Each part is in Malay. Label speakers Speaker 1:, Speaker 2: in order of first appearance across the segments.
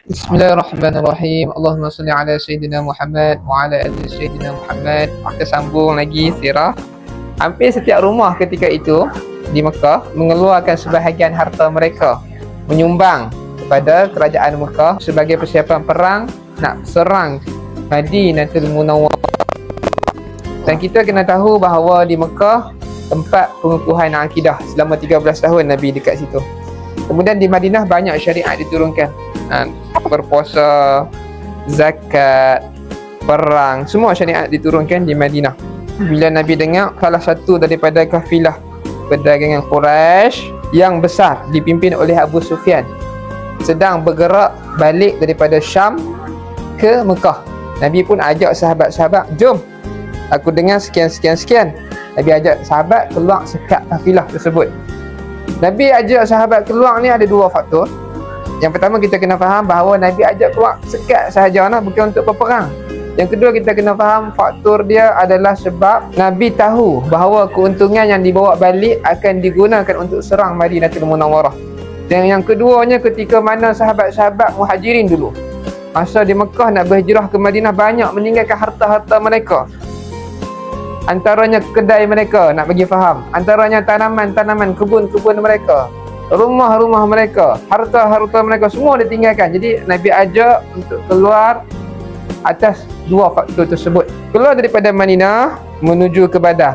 Speaker 1: Bismillahirrahmanirrahim. Allahumma salli ala Sayyidina Muhammad wa ala ali Sayyidina Muhammad. Kita sambung lagi sirah. Hampir setiap rumah ketika itu di Mekah mengeluarkan sebahagian harta mereka menyumbang kepada kerajaan Mekah sebagai persiapan perang nak serang Madinatul Munawwarah. Dan kita kena tahu bahawa di Mekah tempat pengukuhan akidah selama 13 tahun Nabi dekat situ. Kemudian di Madinah banyak syariat diturunkan, berpuasa, zakat, perang, semua syariat diturunkan di Madinah. Bila Nabi dengar salah satu daripada kafilah perdagangan Quraisy yang besar dipimpin oleh Abu Sufyan sedang bergerak balik daripada Syam ke Mekah, Nabi pun ajak sahabat-sahabat, jom aku dengar sekian. Nabi ajak sahabat keluar sekat kafilah tersebut. Nabi ajak sahabat keluar ni ada dua faktor. Yang pertama, kita kena faham bahawa Nabi ajak keluar sekat sahaja, bukan untuk berperang. Yang kedua, kita kena faham faktor dia adalah sebab Nabi tahu bahawa keuntungan yang dibawa balik akan digunakan untuk serang Madinatul Munawwarah. Dan yang keduanya, ketika mana sahabat-sahabat Muhajirin dulu masa di Mekah nak berhijrah ke Madinah, banyak meninggalkan harta-harta mereka. Antaranya kedai mereka, nak bagi faham, antaranya tanaman-tanaman, kebun-kebun mereka, rumah-rumah mereka, harta-harta mereka, semua ditinggalkan. Jadi Nabi ajak untuk keluar atas dua faktor tersebut. Keluar daripada Madinah menuju ke Badar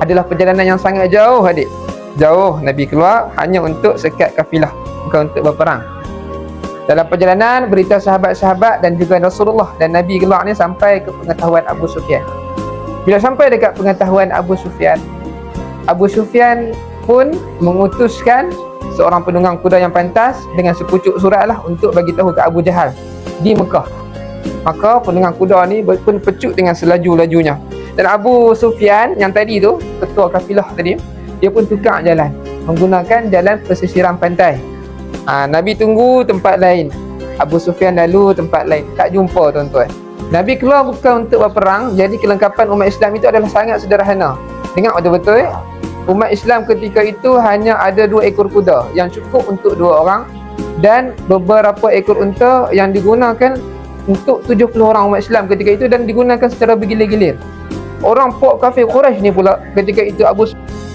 Speaker 1: adalah perjalanan yang sangat jauh, adik. Jauh. Nabi keluar hanya untuk sekat kafilah, bukan untuk berperang. Dalam perjalanan, berita sahabat-sahabat dan juga Rasulullah dan Nabi keluar ni sampai ke pengetahuan Abu Sufyan. Bila sampai dekat pengetahuan Abu Sufyan pun mengutuskan seorang penunggang kuda yang pantas dengan sepucuk surat lah untuk bagi tahu ke Abu Jahal di Mekah. Maka penunggang kuda ni pun pecut dengan selaju-lajunya. Dan Abu Sufyan yang tadi tu, ketua kafilah tadi, dia pun tukar jalan, menggunakan jalan pesisiran pantai. Nabi tunggu tempat lain, Abu Sufyan lalu tempat lain, tak jumpa tuan-tuan. Nabi keluar bukan untuk berperang. Jadi kelengkapan umat Islam itu adalah sangat sederhana. Dengar betul-betul, umat Islam ketika itu hanya ada 2 ekor kuda yang cukup untuk 2 orang dan beberapa ekor unta yang digunakan untuk 70 orang umat Islam ketika itu dan digunakan secara bergilir-gilir. Orang pok kafir Quraisy ni pula ketika itu Abu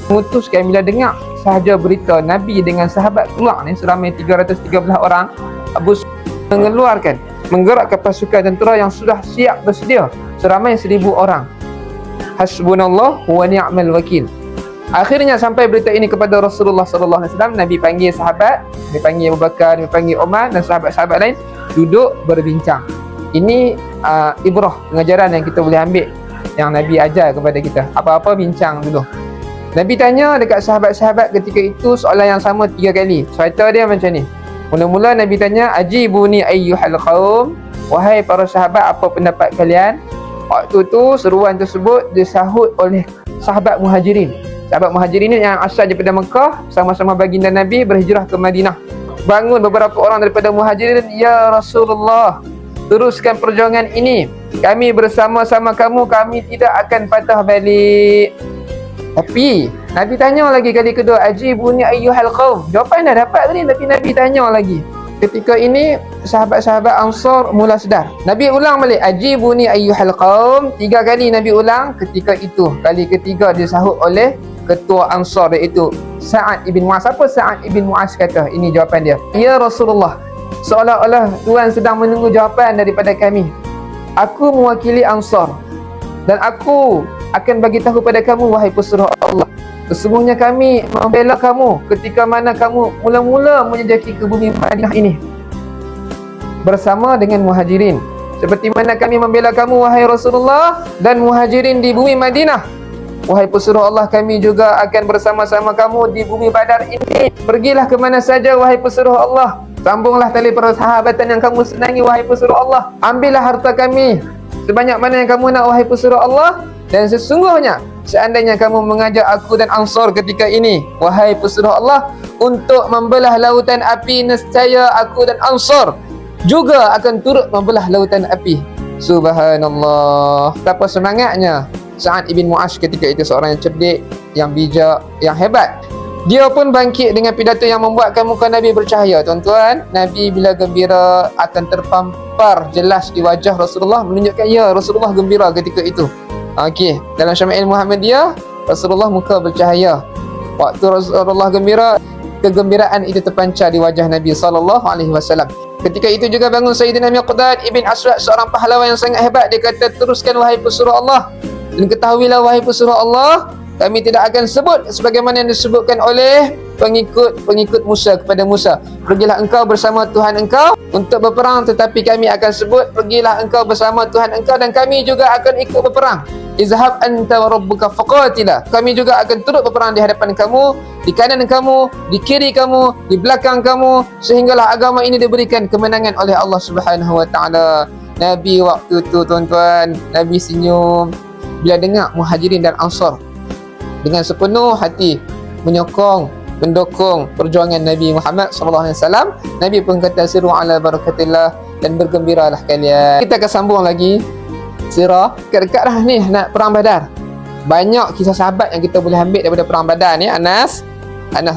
Speaker 1: memutuskan bila dengar sahaja berita Nabi dengan sahabat keluar ni seramai 313 orang, Abu menggerakkan pasukan tentera yang sudah siap bersedia seramai 1000 orang. Hasbunallah wa ni'mal wakil. Akhirnya sampai berita ini kepada Rasulullah sallallahu alaihi wasallam. Nabi panggil sahabat, Nabi panggil Abu Bakar, Nabi panggil Umar dan sahabat-sahabat lain duduk berbincang. Ini ibrah, pengajaran yang kita boleh ambil, yang Nabi ajar kepada kita. Apa-apa bincang dulu. Nabi tanya dekat sahabat-sahabat ketika itu soalan yang sama 3 kali. Cerita dia macam ni. Mula-mula Nabi tanya, ajibuni ayyuhal qaum, wahai para sahabat, apa pendapat kalian? Waktu tu seruan tersebut disahut oleh sahabat Muhajirin. Sahabat Muhajirin ni yang asal daripada Mekah, sama-sama baginda Nabi berhijrah ke Madinah. Bangun beberapa orang daripada Muhajirin, ya Rasulullah, teruskan perjuangan ini. Kami bersama-sama kamu, kami tidak akan patah balik. Tapi Nabi tanya lagi kali kedua, ajibuni ayyuhal qaum. Jawapan dah dapat tadi, tapi Nabi tanya lagi. Ketika ini sahabat-sahabat Ansar mula sedar. Nabi ulang balik, ajibuni ayyuhal qaum. 3 kali Nabi ulang. Ketika itu kali ketiga disahut oleh ketua Ansar, iaitu Sa'ad ibn Mu'az. Apa Sa'ad ibn Mu'az kata? Ini jawapan dia. Ya Rasulullah, seolah-olah Tuhan sedang menunggu jawapan daripada kami. Aku mewakili Ansar dan aku akan bagi tahu pada kamu, wahai pesuruh Allah, sesungguhnya kami membela kamu ketika mana kamu mula-mula menjejaki ke bumi Madinah ini bersama dengan Muhajirin, seperti mana kami membela kamu, wahai Rasulullah, dan Muhajirin di bumi Madinah. Wahai pesuruh Allah, kami juga akan bersama-sama kamu di bumi Badar ini. Pergilah ke mana saja, wahai pesuruh Allah. Sambunglah tali persahabatan yang kamu senangi, wahai pesuruh Allah. Ambillah harta kami sebanyak mana yang kamu nak, wahai pesuruh Allah. Dan sesungguhnya seandainya kamu mengajak aku dan Ansar ketika ini, wahai pesuruh Allah, untuk membelah lautan api, nescaya aku dan Ansar juga akan turut membelah lautan api. Subhanallah. Betapa semangatnya Sa'ad ibn Mu'az ketika itu, seorang yang cerdik, yang bijak, yang hebat. Dia pun bangkit dengan pidato yang membuatkan muka Nabi bercahaya, tuan-tuan. Nabi bila gembira akan terpampar jelas di wajah Rasulullah, menunjukkan ya Rasulullah gembira ketika itu. Okey, dalam Syama'il Muhammadiyah, Rasulullah muka bercahaya. Waktu Rasulullah gembira, kegembiraan itu terpancar di wajah Nabi SAW. Ketika itu juga bangun Sayyidina Miqdad ibn Aswad, seorang pahlawan yang sangat hebat. Dia kata, teruskan wahai pesuruh Allah, dan ketahuilah wahai pesuruh Allah, kami tidak akan sebut sebagaimana yang disebutkan oleh pengikut Musa kepada Musa. Pergilah engkau bersama Tuhan engkau untuk berperang, tetapi kami akan sebut, pergilah engkau bersama Tuhan engkau dan kami juga akan ikut berperang. Izhab anta wa rabbuka faqatila. Kami juga akan turut berperang di hadapan kamu, di kanan kamu, di kiri kamu, di belakang kamu, sehinggalah agama ini diberikan kemenangan oleh Allah Subhanahu wa taala. Nabi waktu tu, tuan-tuan, Nabi senyum bila dengar Muhajirin dan Ansar dengan sepenuh hati menyokong, mendukung perjuangan Nabi Muhammad SAW. Nabi pun kata, siru ala barakatillah, dan bergembiralah kalian. Kita akan sambung lagi sirah. Dekat-dekat dah ni nak perang Badar. Banyak kisah sahabat yang kita boleh ambil daripada perang Badar ni. Anas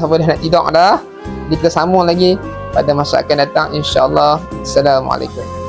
Speaker 1: boleh nak tidur dah. Kita sambung lagi pada masa akan datang, insya-Allah. Assalamualaikum.